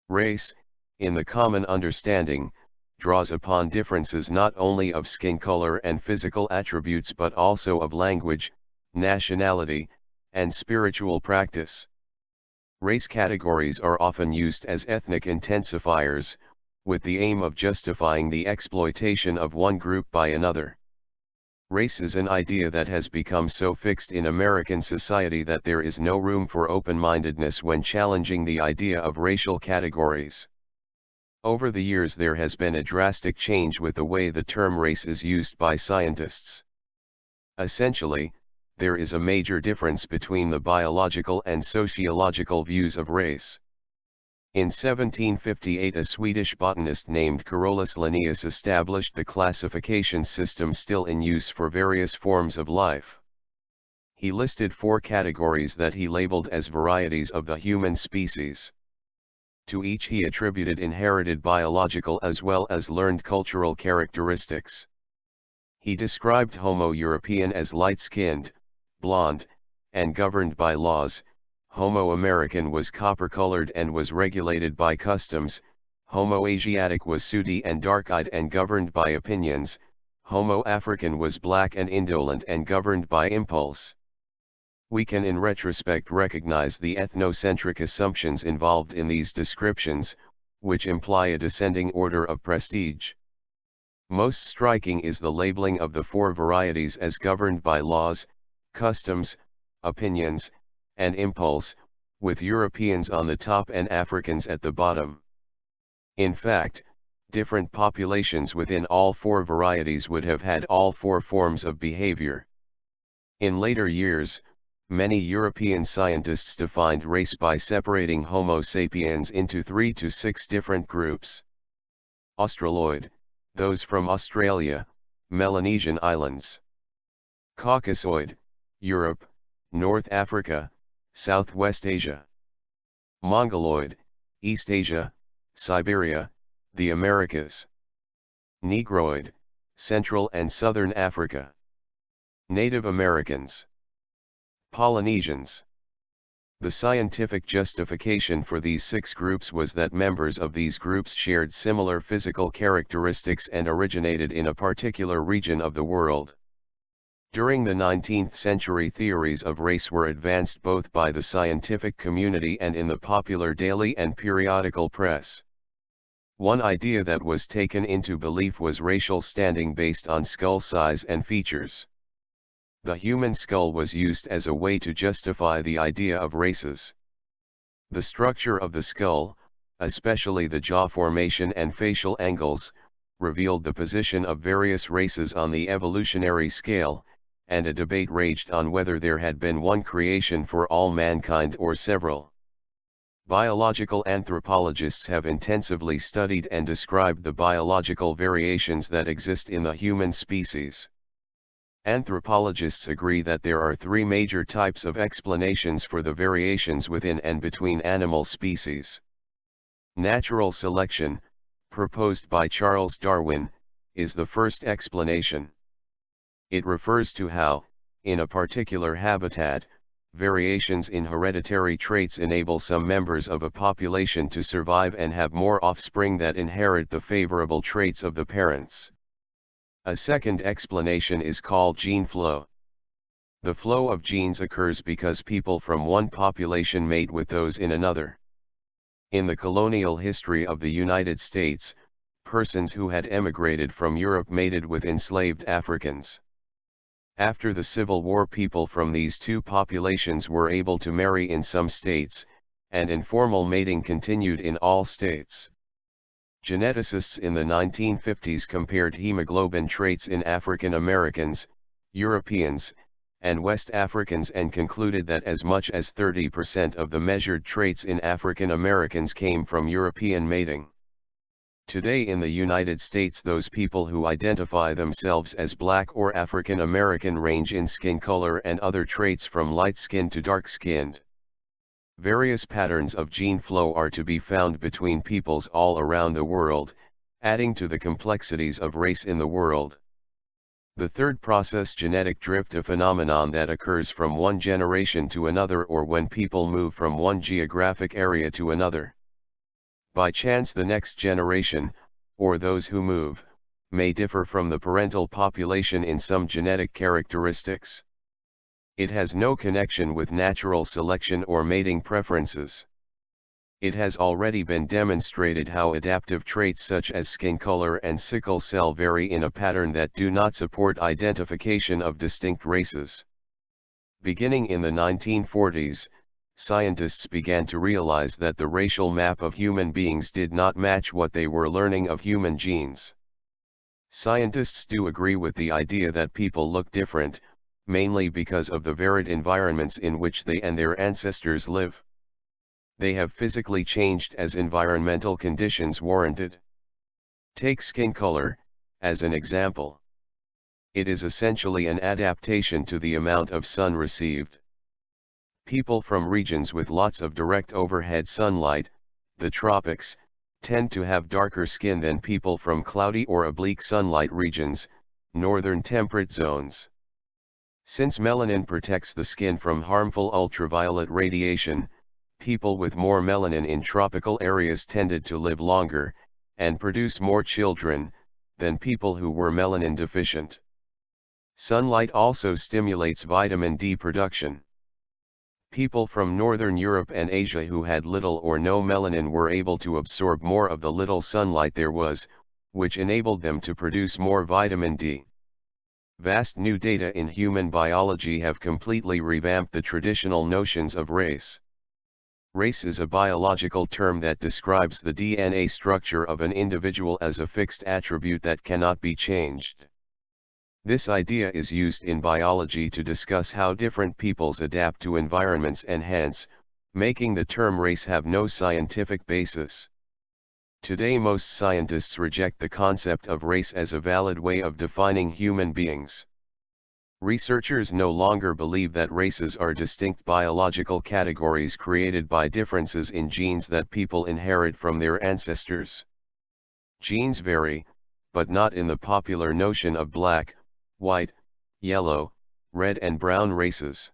Race, in the common understanding, draws upon differences not only of skin color and physical attributes but also of language, nationality, and spiritual practice. Race categories are often used as ethnic intensifiers, with the aim of justifying the exploitation of one group by another. Race is an idea that has become so fixed in American society that there is no room for open-mindedness when challenging the idea of racial categories. Over the years there has been a drastic change with the way the term race is used by scientists. Essentially, there is a major difference between the biological and sociological views of race. In 1758 a Swedish botanist named Carolus Linnaeus established the classification system still in use for various forms of life. He listed 4 categories that he labeled as varieties of the human species. To each he attributed inherited biological as well as learned cultural characteristics. He described Homo European as light-skinned, blonde, and governed by laws. Homo American was copper-colored and was regulated by customs. Homo Asiatic was sooty and dark-eyed and governed by opinions. Homo African was black and indolent and governed by impulse. We can in retrospect recognize the ethnocentric assumptions involved in these descriptions, which imply a descending order of prestige. Most striking is the labeling of the 4 varieties as governed by laws, customs, opinions, and impulse, with Europeans on the top and Africans at the bottom. In fact, different populations within all 4 varieties would have had all 4 forms of behavior. In later years, many European scientists defined race by separating Homo sapiens into 3 to 6 different groups. Australoid, those from Australia, Melanesian islands. Caucasoid, Europe, North Africa, Southwest Asia. Mongoloid, East Asia, Siberia, the Americas. Negroid, Central and Southern Africa. Native Americans. Polynesians. The scientific justification for these 6 groups was that members of these groups shared similar physical characteristics and originated in a particular region of the world. During the 19th century, theories of race were advanced both by the scientific community and in the popular daily and periodical press. One idea that was taken into belief was racial standing based on skull size and features. The human skull was used as a way to justify the idea of races. The structure of the skull, especially the jaw formation and facial angles, revealed the position of various races on the evolutionary scale, and a debate raged on whether there had been one creation for all mankind or several. Biological anthropologists have intensively studied and described the biological variations that exist in the human species. Anthropologists agree that there are 3 major types of explanations for the variations within and between animal species. Natural selection, proposed by Charles Darwin, is the first explanation. It refers to how, in a particular habitat, variations in hereditary traits enable some members of a population to survive and have more offspring that inherit the favorable traits of the parents. A second explanation is called gene flow. The flow of genes occurs because people from one population mate with those in another. In the colonial history of the United States, persons who had emigrated from Europe mated with enslaved Africans. After the Civil War, people from these 2 populations were able to marry in some states, and informal mating continued in all states. Geneticists in the 1950s compared hemoglobin traits in African Americans, Europeans, and West Africans and concluded that as much as 30% of the measured traits in African Americans came from European mating. Today in the United States, those people who identify themselves as Black or African American range in skin color and other traits from light-skinned to dark-skinned. Various patterns of gene flow are to be found between peoples all around the world, adding to the complexities of race in the world. The third process, genetic drift, a phenomenon that occurs from one generation to another or when people move from one geographic area to another. By chance the next generation, or those who move, may differ from the parental population in some genetic characteristics. It has no connection with natural selection or mating preferences. It has already been demonstrated how adaptive traits such as skin color and sickle cell vary in a pattern that do not support identification of distinct races. Beginning in the 1940s, scientists began to realize that the racial map of human beings did not match what they were learning of human genes. Scientists do agree with the idea that people look different, mainly because of the varied environments in which they and their ancestors live. They have physically changed as environmental conditions warranted. Take skin color, as an example. It is essentially an adaptation to the amount of sun received. People from regions with lots of direct overhead sunlight, the tropics, tend to have darker skin than people from cloudy or oblique sunlight regions, northern temperate zones. Since melanin protects the skin from harmful ultraviolet radiation, people with more melanin in tropical areas tended to live longer, and produce more children, than people who were melanin deficient. Sunlight also stimulates vitamin D production. People from Northern Europe and Asia who had little or no melanin were able to absorb more of the little sunlight there was, which enabled them to produce more vitamin D. Vast new data in human biology have completely revamped the traditional notions of race. Race is a biological term that describes the DNA structure of an individual as a fixed attribute that cannot be changed. This idea is used in biology to discuss how different peoples adapt to environments and hence, making the term race have no scientific basis. Today most scientists reject the concept of race as a valid way of defining human beings. Researchers no longer believe that races are distinct biological categories created by differences in genes that people inherit from their ancestors. Genes vary, but not in the popular notion of black, white, yellow, red and brown races.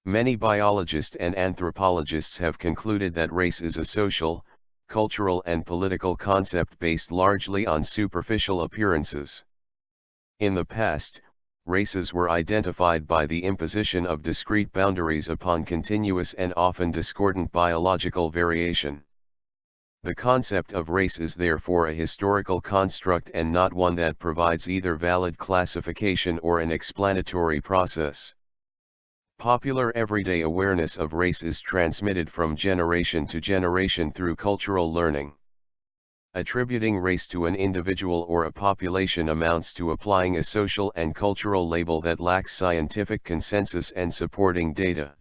Many biologists and anthropologists have concluded that race is a social, cultural and political concept based largely on superficial appearances. In the past, races were identified by the imposition of discrete boundaries upon continuous and often discordant biological variation. The concept of race is therefore a historical construct and not one that provides either valid classification or an explanatory process. Popular everyday awareness of race is transmitted from generation to generation through cultural learning. Attributing race to an individual or a population amounts to applying a social and cultural label that lacks scientific consensus and supporting data.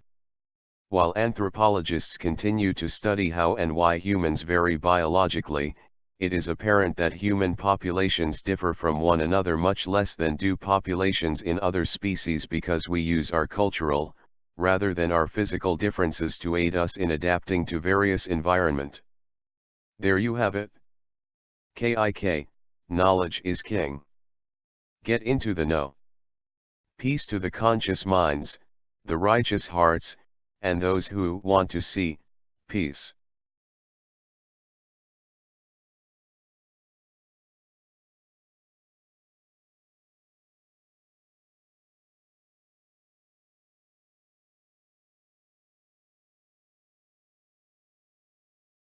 While anthropologists continue to study how and why humans vary biologically, it is apparent that human populations differ from one another much less than do populations in other species because we use our cultural, rather than our physical differences to aid us in adapting to various environment. There you have it. K.I.K, knowledge is king. Get into the know. Peace to the conscious minds, the righteous hearts, and those who want to see peace.